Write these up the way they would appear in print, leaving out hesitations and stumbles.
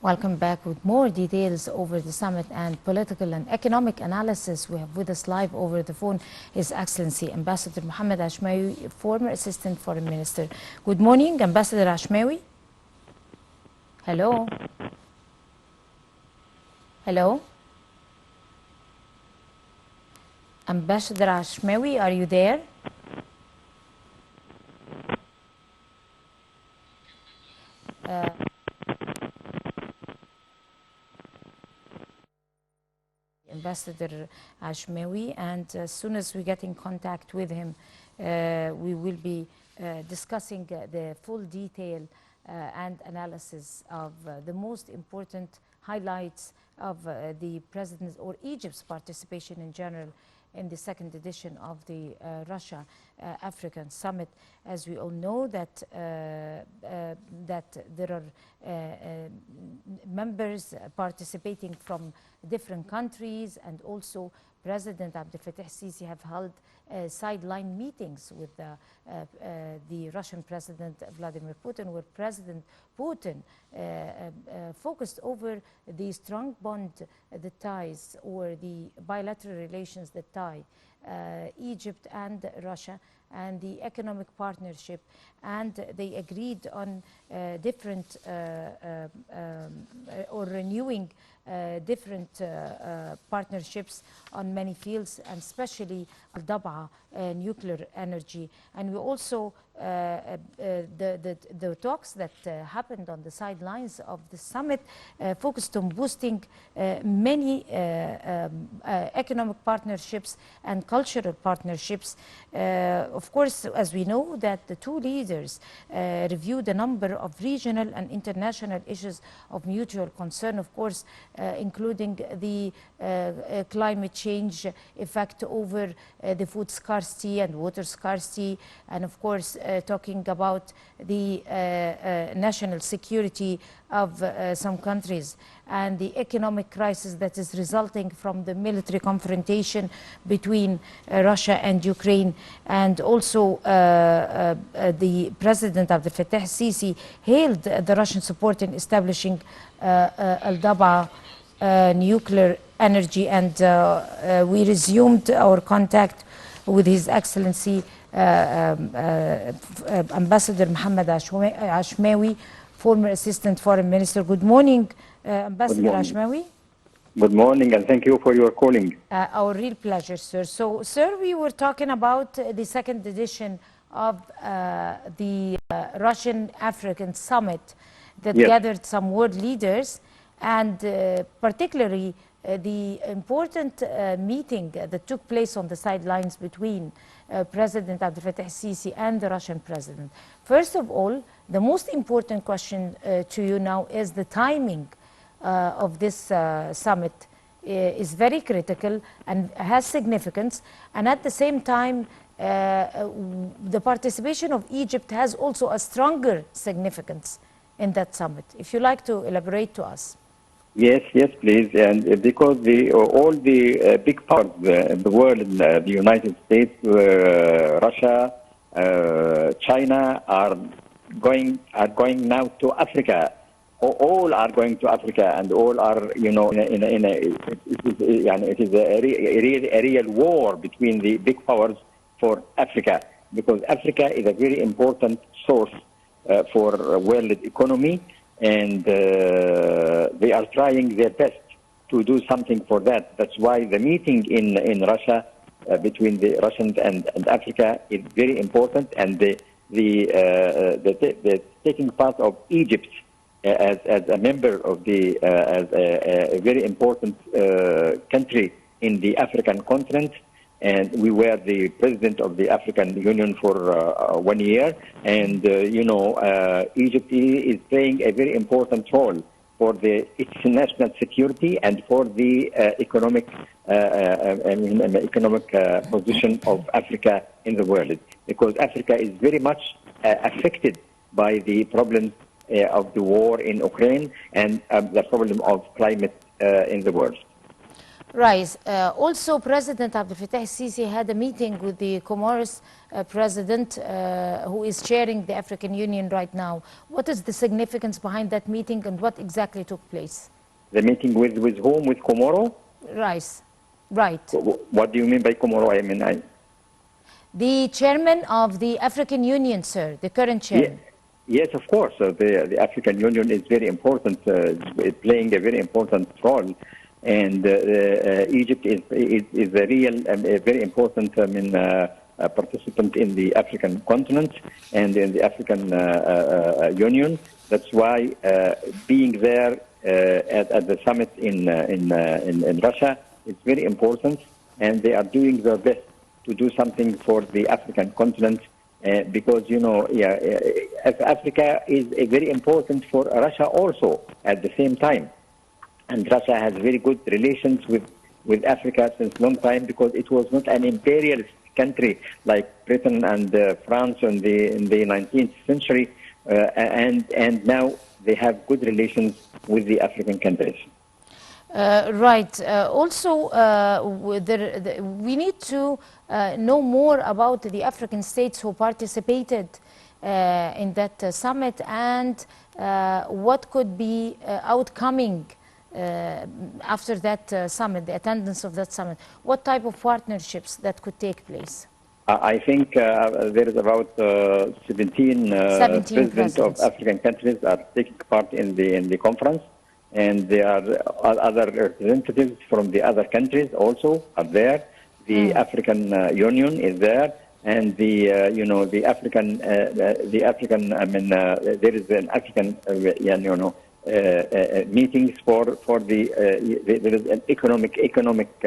Welcome back with more details over the summit and political and economic analysis. We have with us live over the phone His Excellency Ambassador Mohamed Ashmawy, former Assistant Foreign Minister. Good morning, Ambassador Ashmawy. Hello. Hello. Ambassador Ashmawy, are you there? Ambassador Ashmawy, and as soon as we get in contact with him, we will be discussing the full detail and analysis of the most important highlights of the President's or Egypt's participation in general in the second edition of the Russia-African Summit. As we all know that there are members participating from different countries, and also President Abdel Fattah al-Sisi have held sideline meetings with the Russian President Vladimir Putin, where President Putin focused over the strong bond that ties, or the bilateral relations that tie Egypt and Russia, and the economic partnership, and they agreed on different or renewing different partnerships on many fields, and especially Al-Dab'a, nuclear energy. And we also the talks that happened on the sidelines of the summit focused on boosting many economic partnerships and cultural partnerships. Of course, as we know, that the two leaders reviewed a number of regional and international issues of mutual concern, of course, including the climate change effect over the food scarcity and water scarcity, and of course talking about the national security of some countries, and the economic crisis that is resulting from the military confrontation between Russia and Ukraine. And also the President Abdel Fattah al-Sisi hailed the Russian support in establishing Al-Dab'a nuclear energy, and we resumed our contact with His Excellency Ambassador Mohamed Ashmawy, former Assistant Foreign Minister. Good morning, Ambassador Ashmawy. Good morning, and thank you for your calling. Our real pleasure, sir. So, sir, we were talking about the second edition of the Russian-African Summit that gathered some world leaders, and particularly the important meeting that took place on the sidelines between President Abdel Fattah al-Sisi and the Russian President. First of all, the most important question to you now is the timing of this summit is very critical and has significance, and at the same time the participation of Egypt has also a stronger significance in that summit. If you like to elaborate to us. Yes, please. And because all the big powers in the world, the United States, Russia, China, are going now to Africa. All are going to Africa, and all are, you know, it is a real war between the big powers for Africa, because Africa is a very important source for world economy, and they are trying their best to do something for that. That's why the meeting in Russia between the Russians and Africa is very important, and the taking part of Egypt as a member of the as a very important country in the African continent. And we were the president of the African Union for 1 year, and Egypt is playing a very important role for its national security and for the economic position of Africa in the world, because Africa is very much affected by the problems of the war in Ukraine and the problem of climate in the world. Right. Also, President Abdel Fattah el-Sisi had a meeting with the Comoros president, who is chairing the African Union right now. What is the significance behind that meeting, and what exactly took place? The meeting with whom? With Comoro? Right. Right. What do you mean by Comoro? I mean, The chairman of the African Union, sir, the current chairman. Yes, of course. The African Union is very important, playing a very important role. And Egypt is a real, a very important participant in the African continent and in the African Union. That's why being there at the summit in Russia is very important, and they are doing their best to do something for the African continent. Because, you know, Africa is very important for Russia also at the same time. And Russia has very good relations with Africa since long time, because it was not an imperialist country like Britain and France in the 19th century. And now they have good relations with the African countries. Right. Also, we need to know more about the African states who participated in that summit, and what could be outcoming after that summit, the attendance of that summit. What type of partnerships that could take place? I think there is about 17 presidents of African countries are taking part in the conference. And there are other representatives from the other countries also are there. The African Union is there, and the African. I mean, there is an African meetings for the there is an economic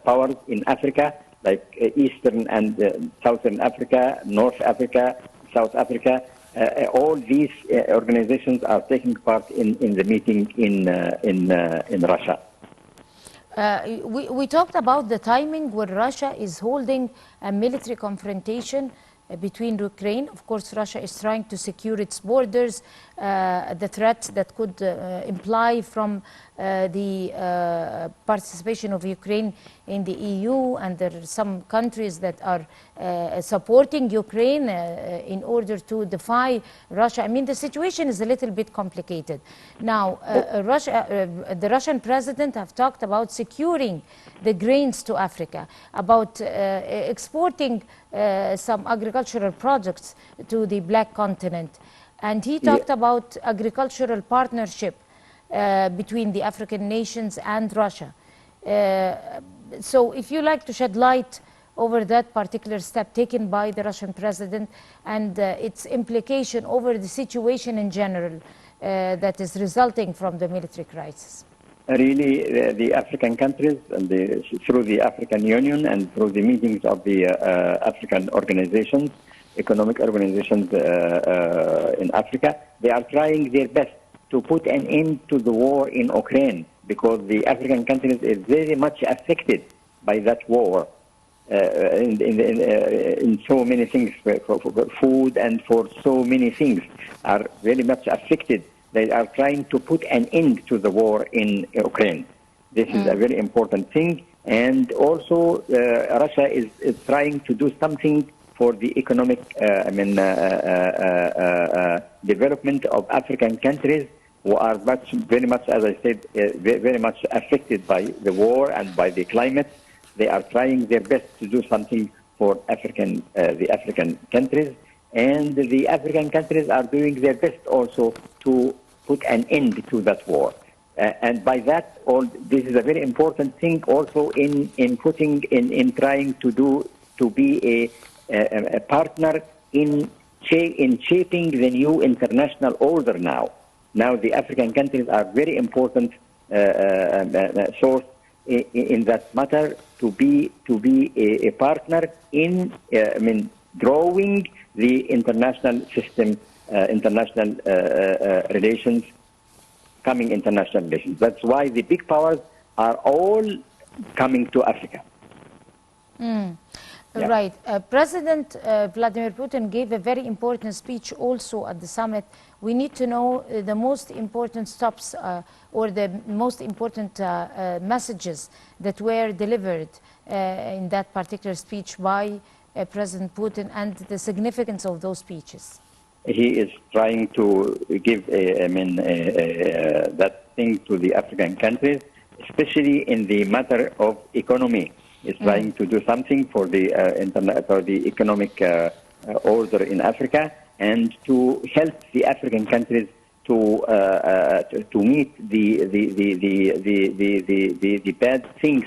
powers in Africa, like Eastern and Southern Africa, North Africa, South Africa. All these organizations are taking part in the meeting in Russia. We talked about the timing where Russia is holding a military confrontation between Ukraine. Of course, Russia is trying to secure its borders, the threats that could imply from the participation of Ukraine in the EU, and there are some countries that are supporting Ukraine in order to defy Russia. I mean, the situation is a little bit complicated. Now, the Russian president have talked about securing the grains to Africa, about exporting some agricultural products to the Black Continent. And he talked about agricultural partnership between the African nations and Russia. So if you like to shed light over that particular step taken by the Russian president and its implication over the situation in general that is resulting from the military crisis. Really, the African countries, and through the African Union and through the meetings of the African organizations, economic organizations in Africa, they are trying their best to put an end to the war in Ukraine, because the African countries is very much affected by that war in so many things, for food and for so many things are very much affected. They are trying to put an end to the war in Ukraine. This is a very important thing. And also, Russia is trying to do something for the economic development of African countries who are very much, as I said, very much affected by the war and by the climate. They are trying their best to do something for the African countries. And the African countries are doing their best also to put an end to that war. And by that, this is a very important thing also in trying to be a partner in shaping the new international order now. Now the African countries are very important source in that matter to be a partner in drawing the international system, international relations, coming international relations. That's why the big powers are all coming to Africa. Yeah. Right. President Vladimir Putin gave a very important speech also at the summit. We need to know the most important stops or the most important messages that were delivered in that particular speech by President Putin and the significance of those speeches. He is trying to give, that thing to the African countries, especially in the matter of economy. He's trying to do something for the for the economic order in Africa and to help the African countries to meet the bad things.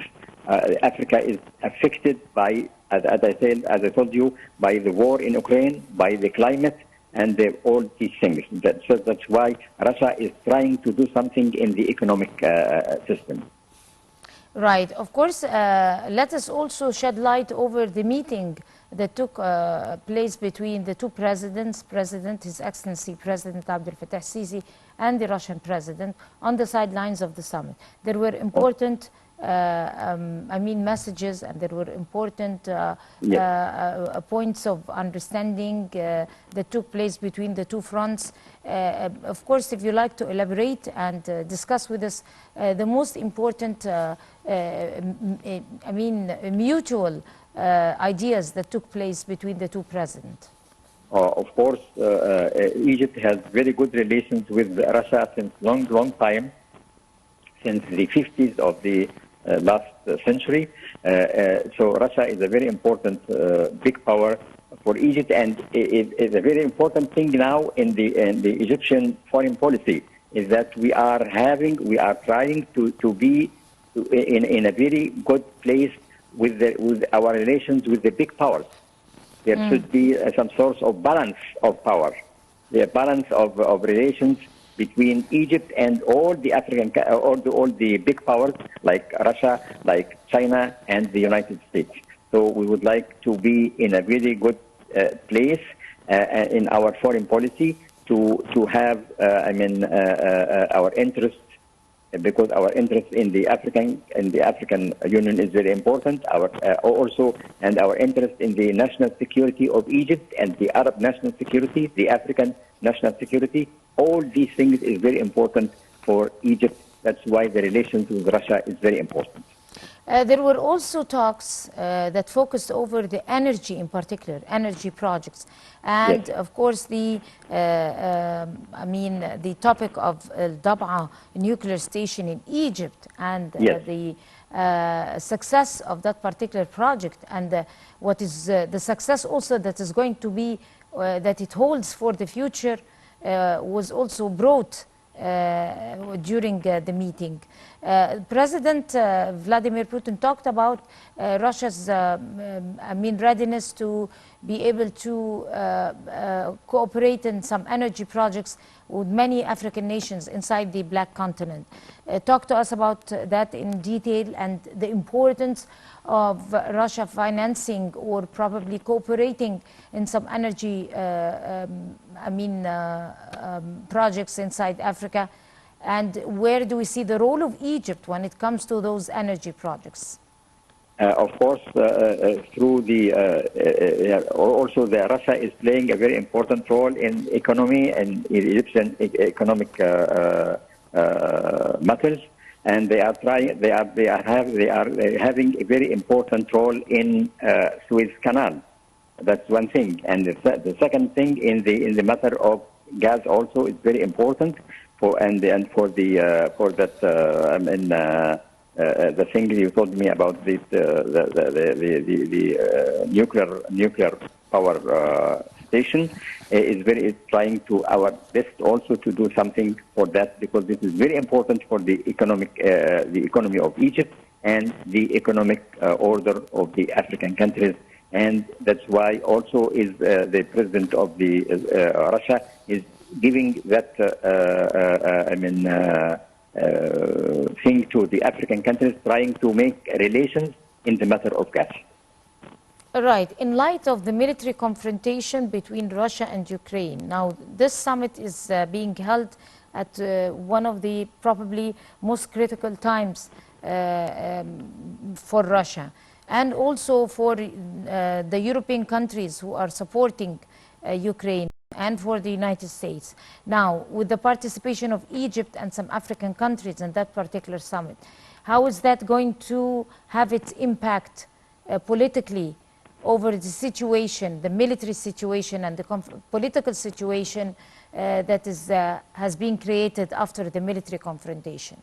Africa is affected by, as I said, as I told you, by the war in Ukraine, by the climate, and all these things. So that's why Russia is trying to do something in the economic system. Right. Of course, let us also shed light over the meeting that took place between the two presidents, His Excellency President Abdel Fattah Sisi and the Russian president on the sidelines of the summit. There were important messages, and there were important points of understanding that took place between the two fronts. Of course, if you like to elaborate and discuss with us the most important, mutual ideas that took place between the two presidents. Of course, Egypt has very good relations with Russia since long time, since the 50s of the last century. So Russia is a very important big power for Egypt, and it is a very important thing now in the Egyptian foreign policy, is that we are trying to be in a very good place with our relations with the big powers. There should be some sort of balance of power, the balance of relations between Egypt and all the African, all the big powers like Russia, like China, and the United States. So we would like to be in a really good place in our foreign policy to have, our interests, because our interest in the African Union is very important. Our interest in the national security of Egypt and the Arab national security, the African national security. All these things is very important for Egypt. That's why the relations with Russia is very important. There were also talks that focused over the energy, in particular, energy projects, and of course the topic of Dab'a nuclear station in Egypt, and the success of that particular project, and what is the success also that is going to be that it holds for the future was also brought during the meeting. President Vladimir Putin talked about Russia's readiness to be able to cooperate in some energy projects with many African nations inside the Black Continent. Talk to us about that in detail and the importance of Russia financing or probably cooperating in some energy projects inside Africa, and where do we see the role of Egypt when it comes to those energy projects? Of course, through the also the Russia is playing a very important role in economy and Egyptian economic matters, and they are having a very important role in Suez Canal. That's one thing, and the second thing in the matter of gas also is very important for the thing you told me about the nuclear power station is trying to our best also to do something for that, because this is very important for the economy of Egypt and the economic order of the African countries. And that's why also is the president of the Russia is giving that thing to the African countries, trying to make relations in the matter of gas. Right. In light of the military confrontation between Russia and Ukraine, now this summit is being held at one of the probably most critical times for Russia. and also for the European countries who are supporting Ukraine, and for the United States. Now, with the participation of Egypt and some African countries in that particular summit, how is that going to have its impact politically over the situation, the military situation and the political situation that has been created after the military confrontation?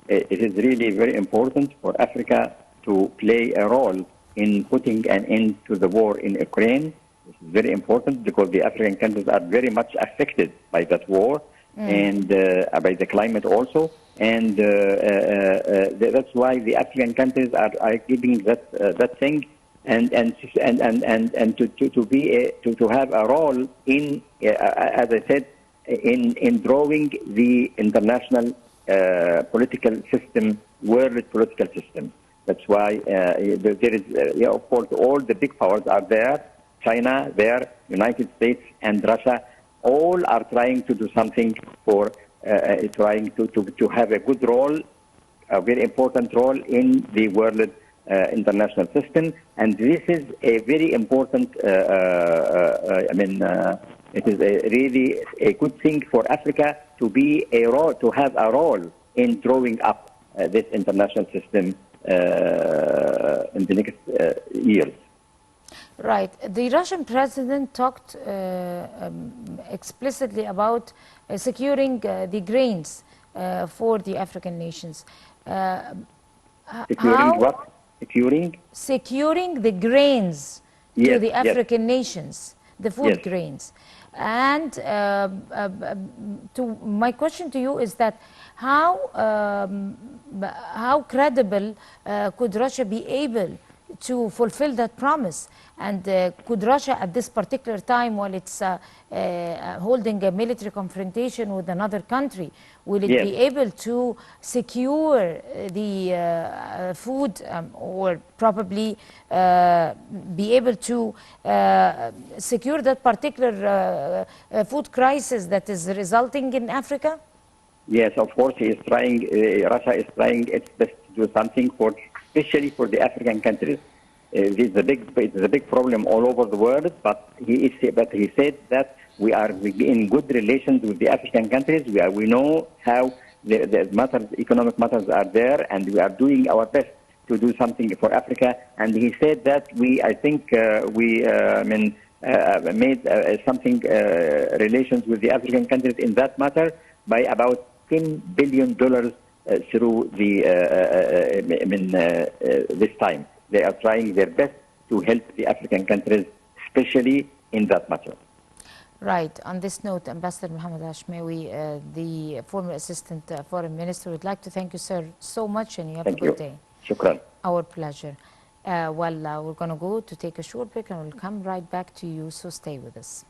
It is really very important for Africa to play a role in putting an end to the war in Ukraine. This is very important because the African countries are very much affected by that war and by the climate also. And that's why the African countries are keeping that thing and to have a role in, as I said, in drawing the international political system, world political system. That's why there is, of course, all the big powers are there. China there, United States and Russia, all are trying to do something for trying to have a good role, a very important role in the world international system. And this is a very important, it is really a good thing for Africa to be to have a role in drawing up this international system in the next years. Right. The Russian president talked explicitly about securing the grains for the African nations. Securing what? Securing? Securing the grains to the African nations, the food grains. And my question to you is that how credible could Russia be able to fulfill that promise? And could Russia at this particular time, while it's holding a military confrontation with another country, will it be able to secure the food or probably be able to secure that particular food crisis that is resulting in Africa? Yes, of course, he is trying, Russia is trying its best to do something for, especially for the African countries. It's a big problem all over the world, but he said that we are in good relations with the African countries. We know how the matters, economic matters are there, and we are doing our best to do something for Africa. And he said that we made something relations with the African countries in that matter by about $10 billion through the this time. They are trying their best to help the African countries, especially in that matter. Right. On this note, Ambassador Mohamed Ashmawy, the former Assistant Foreign Minister, would like to thank you, sir, so much, and you have a good day. Shukran. Our pleasure. We're going to go to take a short break, and we'll come right back to you, so stay with us.